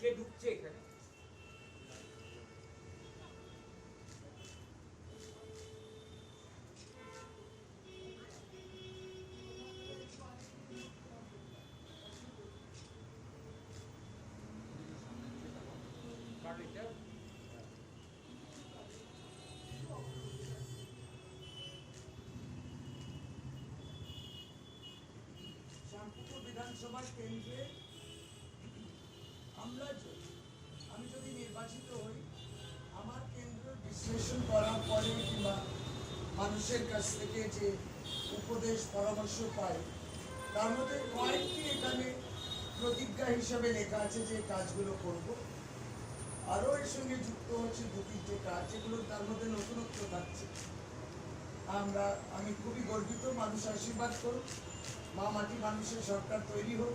কে ঢুকছে এখানে? শান্তিপুর বিধানসভা কেন্দ্রে আমি যদি নির্বাচিত হই, আমার কেন্দ্র বিশ্লেষণ করার পরে কিংবা মানুষের কাছ থেকে যে উপদেশ পরামর্শ পাই, তার মধ্যে কয়েকটি এখানে প্রতিজ্ঞা হিসাবে লেখা আছে যে কাজগুলো করব। আরও এর সঙ্গে যুক্ত হচ্ছে দু তিনটে কাজ, যেগুলো তার মধ্যে নতুনত্ব থাকছে। আমি খুবই গর্বিত, মানুষ আশীর্বাদ করুন, মা মাটি মানুষের সরকার তৈরি হোক,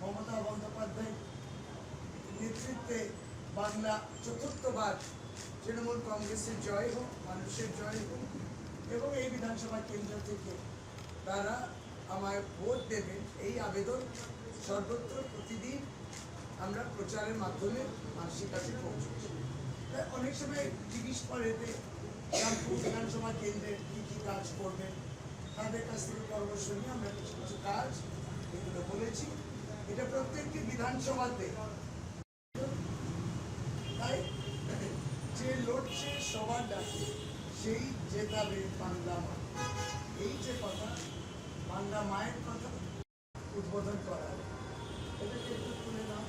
মমতা বন্দ্যোপাধ্যায় নেতৃত্বে বাংলা চতুর্থবার তৃণমূল কংগ্রেসের জয় হোক, মানুষের জয় হোক, এবং এই বিধানসভা কেন্দ্র থেকে তারা আমায় ভোট দেবেন এই আবেদন সর্বত্র প্রতিদিন আমরা প্রচারের মাধ্যমে মানুষের কাছে পৌঁছচ্ছি। অনেক সময় জিজ্ঞেস করে যে রামপুর বিধানসভা কেন্দ্রের কী কী কাজ করবেন, তাদের কাছ থেকে পরামর্শ নিয়ে আমরা কিছু কিছু কাজ এগুলো বলেছি। এটা প্রত্যেকটি বিধানসভাতে, তাই যে লড়ছে সবার ডাকে সেই জেতাবে বাংলা মা, এই যে কথা, বাংলা মায়ের কথা উদ্বোধন করা, এটাকে একটু তুলে নাও।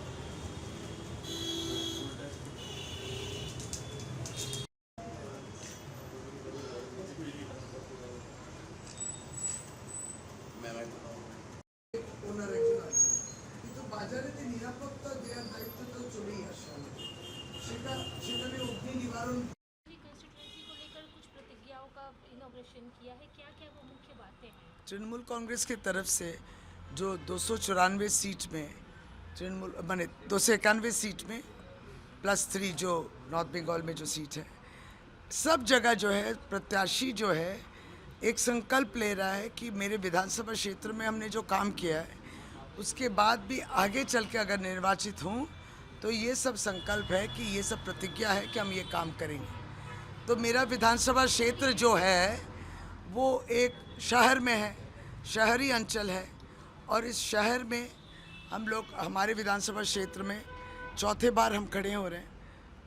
ওনার একজন আছে, কিন্তু বাজারে যে নিরাপত্তা দেওয়ার দায়িত্ব তো চলেই আসে আমাদের, সেখানে অগ্নি निवारण कंस्टिट्यूएंसी को लेकर कुछ प्रतिज्ञाओं का इनॉग्रेशन किया है, क्या क्या वो मुख्य बातें हैं? तृणमूल कांग्रेस की तरफ से जो 294 सीट में तृणमूल माने 291 सीट में +3 जो नॉर्थ बंगाल में जो सीट है, सब जगह जो है प्रत्याशी जो है एक संकल्प ले रहा है कि मेरे विधानसभा क्षेत्र में हमने जो काम किया है उसके बाद भी आगे चल के अगर निर्वाचित हूँ तो ये सब संकल्प है कि ये सब प्रतिज्ञा है कि हम ये काम करेंगे। तो मेरा विधानसभा क्षेत्र जो है वो एक शहर में है, शहरी अंचल है, और इस शहर में हम लोग हमारे विधानसभा क्षेत्र में चौथे बार हम खड़े हो रहे हैं।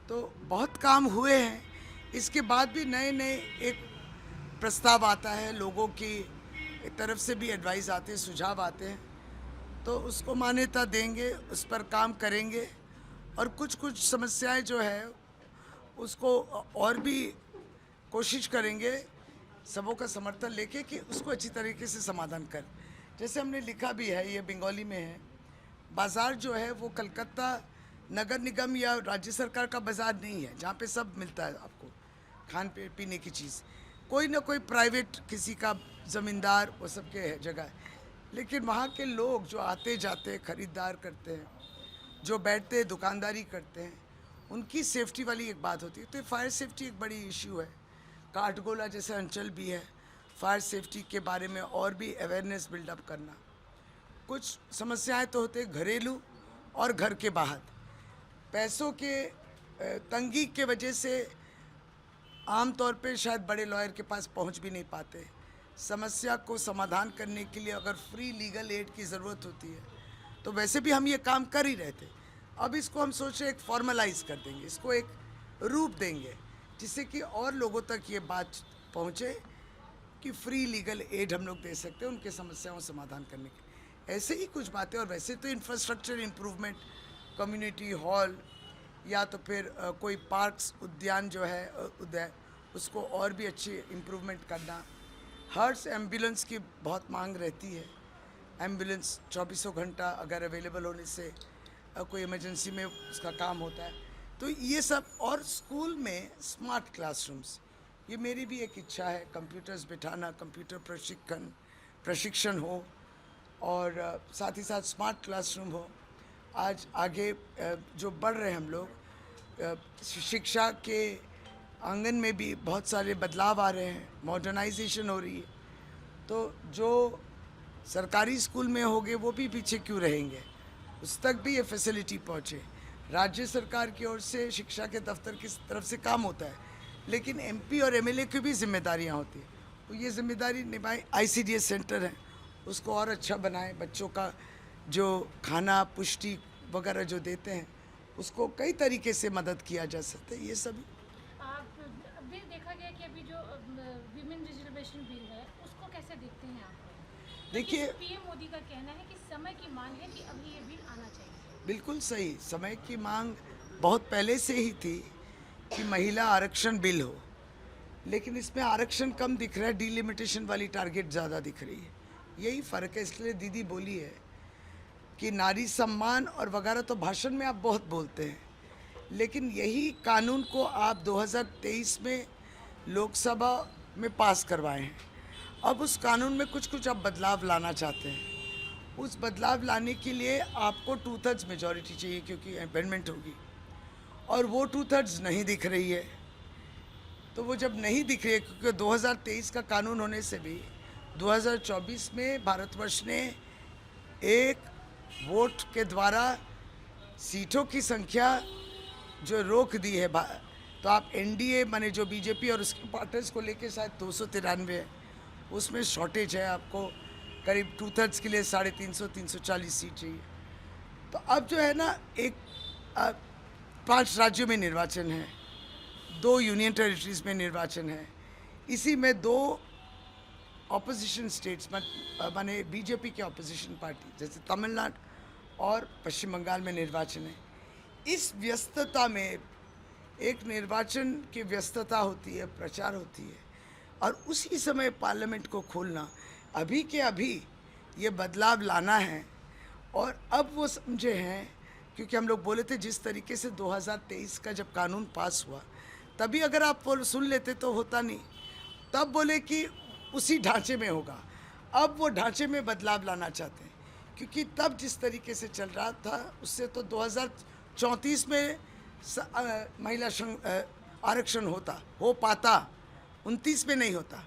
तो बहुत काम हुए हैं, इसके बाद भी नए नए एक प्रस्ताव आता है, लोगों की तरफ से भी एडवाइस आते हैं, सुझाव आते हैं, तो उसको मान्यता देंगे, उस पर काम करेंगे, और कुछ कुछ समस्याएं जो है उसको और भी कोशिश करेंगे सबों का समर्थन लेके कि उसको अच्छी तरीके से समाधान कर। जैसे हमने लिखा भी है, ये बंगाली में है, बाज़ार जो है वो कलकत्ता नगर निगम या राज्य सरकार का बाज़ार नहीं है जहाँ पे सब मिलता है आपको खान पीने की चीज़, कोई ना कोई प्राइवेट किसी का ज़मींदार वो सब के जगह है, लेकिन वहाँ के लोग जो आते जाते खरीदार करते हैं, जो बैठते दुकानदारी करते हैं, उनकी सेफ्टी वाली एक बात होती है। तो फायर सेफ्टी एक बड़ी इशू है, काठगोला जैसे अंचल भी है, फायर सेफ्टी के बारे में और भी अवेयरनेस बिल्डअप करना। कुछ समस्याएं तो होते घरेलू और घर के बाहर, पैसों के तंगी के वजह से आम तौर पे शायद बड़े लॉयर के पास पहुंच भी नहीं पाते। समस्या को समाधान करने के लिए अगर फ्री लीगल एड की ज़रूरत होती है तो वैसे भी हम ये काम कर ही रहे थे। अब इसको हम सोच रहे एक फॉर्मलाइज कर देंगे, इसको एक रूप देंगे जिससे कि और लोगों तक ये बात पहुँचे कि फ्री लीगल एड हम लोग दे सकते हैं उनके समस्याओं समाधान करने के। ऐसे ही कुछ बातें, और वैसे तो इंफ्रास्ट्रक्चर इम्प्रूवमेंट, कम्युनिटी हॉल या तो फिर कोई पार्क्स उद्यान जो है उद्यान, उसको और भी अच्छी इम्प्रूवमेंट करना। हर्ष एम्बुलेंस की बहुत मांग रहती है, एम्बुलेंस 24 घंटा अगर अवेलेबल होने से कोई इमरजेंसी में उसका काम होता है। तो ये सब, और स्कूल में स्मार्ट क्लासरूम्स, ये मेरी भी एक इच्छा है, कंप्यूटर्स बिठाना, कंप्यूटर प्रशिक्षण हो, और साथ ही साथ स्मार्ट क्लासरूम हो। आज आगे जो बढ़ रहे हैं हम लोग, शिक्षा के आंगन में भी बहुत सारे बदलाव आ रहे हैं, मॉडर्नाइजेशन हो रही है, तो जो सरकारी स्कूल में होंगे वो भी पीछे क्यों रहेंगे, उस तक भी ये फैसिलिटी पहुँचे। राज्य सरकार की ओर से शिक्षा के दफ्तर की तरफ से काम होता है, लेकिन एमपी और एमएलए की भी जिम्मेदारियां होती हैं। वो ये जिम्मेदारी निभाएं, आईसीडीएस सेंटर है उसको और अच्छा बनाएं, बच्चों का जो खाना पुष्टि वगैरह जो देते हैं उसको कई तरीके से मदद किया जा सकता है। ये सभी अभी देखा गया कि अभी जो विमेन रिजर्वेशन बिल है उसको कैसे देखते हैं आप? देखिए, पीएम मोदी का कहना है कि समय की मांग है कि अभी ये बिल आना चाहिए। बिल्कुल सही, समय की मांग बहुत पहले से ही थी कि महिला आरक्षण बिल हो, लेकिन इसमें आरक्षण कम दिख रहा है, डिलिमिटेशन वाली टारगेट ज़्यादा दिख रही है। यही फ़र्क है। इसलिए दीदी बोली है कि नारी सम्मान और वगैरह तो भाषण में आप बहुत बोलते हैं, लेकिन यही कानून को आप 2023 में लोकसभा में पास करवाए हैं। अब उस कानून में कुछ कुछ आप बदलाव लाना चाहते हैं। उस बदलाव लाने के लिए आपको 2/3 मेजॉरिटी चाहिए, क्योंकि अमेंडमेंट होगी, और वो 2/3 नहीं दिख रही है। तो वो जब नहीं दिख रही है, क्योंकि 2023 का कानून होने से भी 2024 में भारतवर्ष ने एक वोट के द्वारा सीटों की संख्या जो रोक दी है, तो आप एनडीए माने जो बीजेपी और उसके पार्टनर्स को लेके शायद 293 है, उसमें शॉर्टेज है। आपको करीब 2/3 के लिए 350-340 सीट चाहिए। तो अब जो है ना, 5 राज्यों में निर्वाचन है, 2 यूनियन टेरिटरीज में निर्वाचन है, इसी में 2 ऑपोजिशन स्टेट्स माने बीजेपी के ऑपोजिशन पार्टी जैसे तमिलनाडु और पश्चिम बंगाल में निर्वाचन है। इस व्यस्तता में एक निर्वाचन की व्यस्तता होती है, प्रचार होती है, और उसी समय पार्लियामेंट को खोलना, अभी के अभी ये बदलाव लाना है। और अब वो समझे हैं, क्योंकि हम लोग बोले थे जिस तरीके से 2023 का जब कानून पास हुआ, तभी अगर आप सुन लेते तो होता नहीं। तब बोले कि उसी ढांचे में होगा। अब वो ढांचे में बदलाव लाना चाहते हैं, क्योंकि तब जिस तरीके से चल रहा था उससे तो 2034 में महिला आरक्षण हो पाता, 29 में नहीं होता।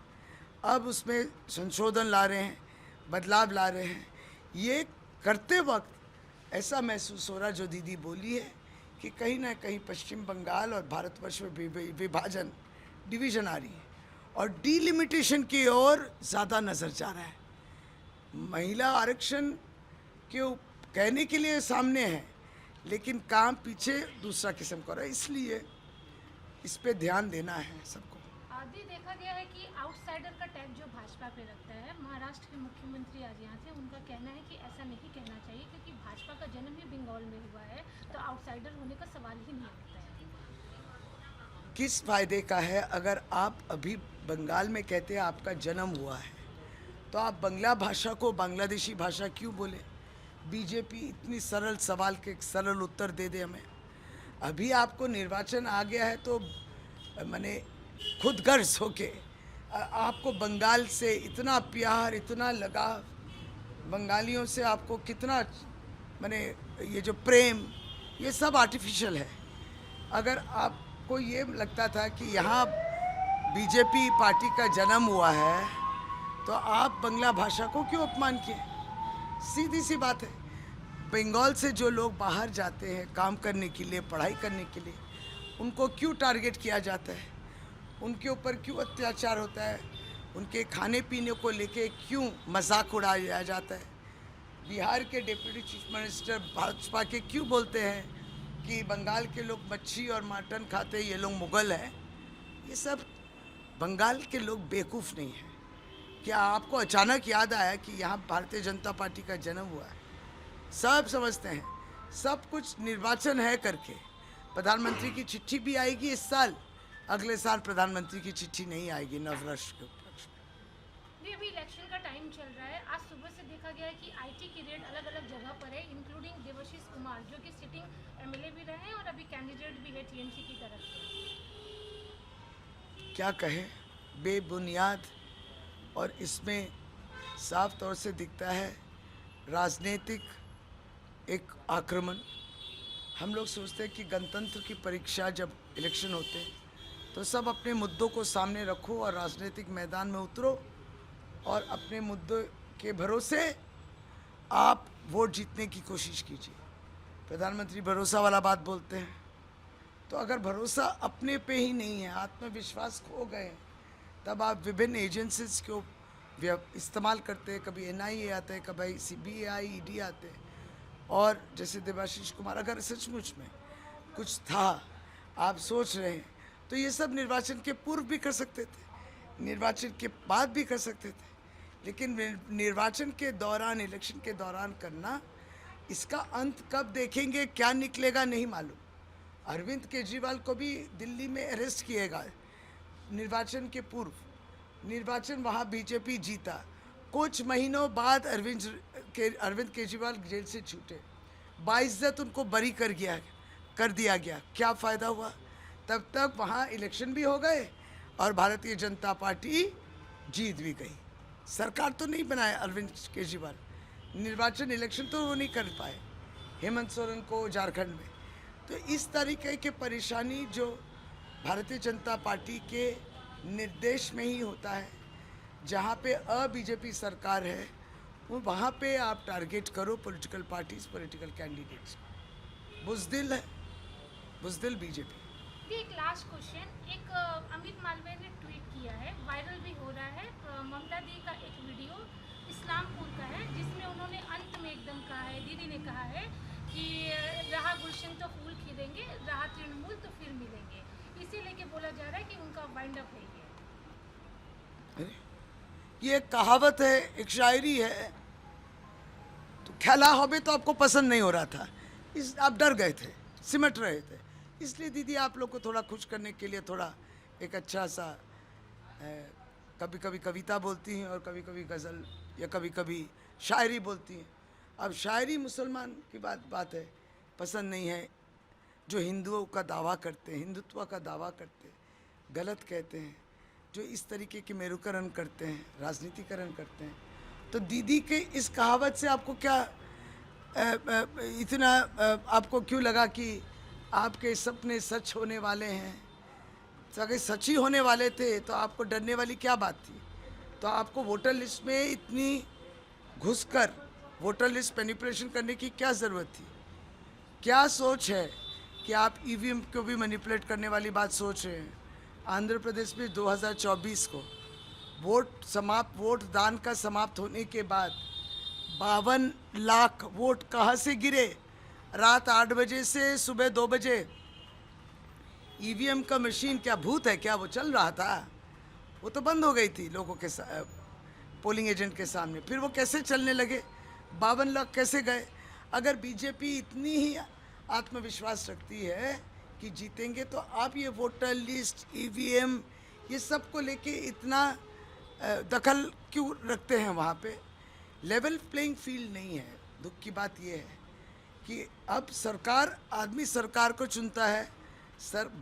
अब उसमें संशोधन ला रहे हैं, बदलाव ला रहे हैं। ये करते वक्त ऐसा महसूस हो रहा, जो दीदी बोली है, कि कहीं ना कहीं पश्चिम बंगाल और भारतवर्ष में विभाजन, डिवीज़न आ रही है, और डिलिमिटेशन की ओर ज़्यादा नज़र जा रहा है। महिला आरक्षण क्यों कहने के लिए सामने है, लेकिन काम पीछे दूसरा किस्म का रहा है। इसलिए इस पे ध्यान देना है सबको। आदि देखा गया है कि आउटसाइडर का टैग जो भाजपा पे लगता है, महाराष्ट्र के मुख्यमंत्री आज यहाँ थे, उनका कहना है कि ऐसा नहीं कहना चाहिए, क्योंकि भाजपा का जन्म ही बंगाल में हुआ है, तो आउटसाइडर होने का सवाल ही नहीं उठता है। किस फायदे का है अगर आप अभी बंगाल में कहते हैं आपका जन्म हुआ है, तो आप बांग्ला भाषा को बांग्लादेशी भाषा क्यों बोले? बीजेपी इतनी सरल सवाल के सरल उत्तर दे दे हमें। अभी आपको निर्वाचन आ गया है, तो माने खुद गर्ज होके आपको बंगाल से इतना प्यार, इतना लगाव, बंगालियों से आपको कितना माने ये जो प्रेम, ये सब आर्टिफिशियल है। अगर आपको ये लगता था कि यहाँ बीजेपी पार्टी का जन्म हुआ है, तो आप बांग्ला भाषा को क्यों अपमान किए? सीधी सी बात है। बंगाल से जो लोग बाहर जाते हैं काम करने के लिए, पढ़ाई करने के लिए, उनको क्यों टारगेट किया जाता है? उनके ऊपर क्यों अत्याचार होता है? उनके खाने पीने को लेके क्यों मजाक उड़ाया जाता है? बिहार के डिप्टी चीफ मिनिस्टर भाजपा के क्यों बोलते हैं कि बंगाल के लोग मच्छी और मटन खाते हैं, ये लोग मुगल हैं? ये सब बंगाल के लोग बेवकूफ़ नहीं हैं। क्या आपको अचानक याद आया कि यहाँ भारतीय जनता पार्टी का जन्म हुआ है? सब समझते हैं, सब कुछ निर्वाचन है करके। प्रधानमंत्री की चिट्ठी भी आएगी इस साल, अगले साल प्रधानमंत्री की चिट्ठी नहीं आएगी नववर्ष के उपलक्ष्य में। नहीं, अभी इलेक्शन का टाइम चल रहा है। आज सुबह से देखा गया है कि आईटी की रेड अलग अलग जगह पर है, इंक्लूडिंग देवाशीष कुमार, जो कि सिटिंग एमएलए भी रहे हैं और अभी कैंडिडेट भी है टीएमसी की तरफ से। क्या कहें, बेबुनियाद, और इसमें साफ तौर से दिखता है राजनीतिक एक आक्रमण। हम लोग सोचते हैं कि गणतंत्र की परीक्षा जब इलेक्शन होते हैं तो सब अपने मुद्दों को सामने रखो और राजनीतिक मैदान में उतरो और अपने मुद्दों के भरोसे आप वोट जीतने की कोशिश कीजिए। प्रधानमंत्री भरोसा वाला बात बोलते हैं। तो अगर भरोसा अपने पे ही नहीं है, आत्मविश्वास खो गए, तब आप विभिन्न एजेंसीज को इस्तेमाल करते हैं। कभी NIA आते हैं, कभी CBI ED आते हैं। और जैसे देवाशीष कुमार, अगर सचमुच में कुछ था, आप सोच रहे हैं, तो ये सब निर्वाचन के पूर्व भी कर सकते थे, निर्वाचन के बाद भी कर सकते थे। लेकिन निर्वाचन के दौरान, इलेक्शन के दौरान करना, इसका अंत कब देखेंगे, क्या निकलेगा नहीं मालूम। अरविंद केजरीवाल को भी दिल्ली में अरेस्ट किएगा निर्वाचन के पूर्व। निर्वाचन वहाँ बीजेपी जीता, कुछ महीनों बाद अरविंद केजरीवाल जेल से छूटे, बाइज्जत उनको बरी कर दिया गया। क्या फ़ायदा हुआ? तब तक वहाँ इलेक्शन भी हो गए और भारतीय जनता पार्टी जीत भी गई। सरकार तो नहीं बनाया अरविंद केजरीवाल, निर्वाचन इलेक्शन तो वो नहीं कर पाए हेमंत सोरेन को झारखंड में। तो इस तरीके के परेशानी जो भारतीय जनता पार्टी के निर्देश में ही होता है, जहाँ पे बीजेपी सरकार है, वहाँ पे आप टारगेट करो पॉलिटिकल पार्टीज, पॉलिटिकल कैंडिडेट्स। बुज़दिल है, बुज़दिल बीजेपी। एक लास्ट क्वेश्चन, एक अमित मालवीय ने ट्वीट किया है, वायरल भी हो रहा है, ममता दी का एक वीडियो इस्लामपुर का है, जिसमें उन्होंने अंत में एकदम कहा है, दीदी ने कहा है कि रहा गुलशन तो फूल खिलेंगे, रहा तृणमूल तो फिर मिलेंगे। इसी लेके बोला जा रहा है कि उनका वाइंड अप है ये एक कहावत है, एक शायरी है। तो खेला होबे तो आपको पसंद नहीं हो रहा था, आप डर गए थे, सिमट रहे थे। इसलिए दीदी आप लोग को थोड़ा खुश करने के लिए थोड़ा एक अच्छा सा कभी कभी कविता बोलती हैं और कभी कभी गज़ल या कभी कभी शायरी बोलती हैं। अब शायरी मुसलमान की बात है, पसंद नहीं है। जो हिंदुओं का दावा करते हैं, हिंदुत्व का दावा करते हैं, गलत कहते हैं, जो इस तरीके के मेरुकरण करते हैं, राजनीतिकरण करते हैं। तो दीदी के इस कहावत से आपको क्या इतना आपको क्यों लगा कि आपके सपने सच होने वाले हैं? तो अगर सच ही होने वाले थे तो आपको डरने वाली क्या बात थी? तो आपको वोटर लिस्ट में इतनी घुसकर वोटर लिस्ट मैनिपुलेशन करने की क्या ज़रूरत थी? क्या सोच है कि आप EVM को भी मैनिपुलेट करने वाली बात सोच रहे हैं? आंध्र प्रदेश में 2024 को वोट दान का समाप्त होने के बाद 52 लाख वोट कहाँ से गिरे? रात 8 बजे से सुबह 2 बजे। EVM का मशीन क्या भूत है क्या? वो चल रहा था, वो तो बंद हो गई थी लोगों के पोलिंग एजेंट के सामने। फिर वो कैसे चलने लगे? 52 लाख कैसे गए? अगर बीजेपी इतनी ही आत्मविश्वास रखती है कि जीतेंगे, तो आप ये वोटर लिस्ट, EVM, ये सब को लेके इतना दखल क्यों रखते हैं? वहाँ पे लेवल प्लेइंग फील्ड नहीं है। दुख की बात ये है कि अब आदमी सरकार को चुनता है।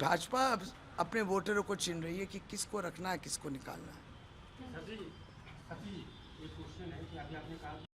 भाजपा अब अपने वोटरों को चुन रही है कि किसको रखना है, किसको निकालना है।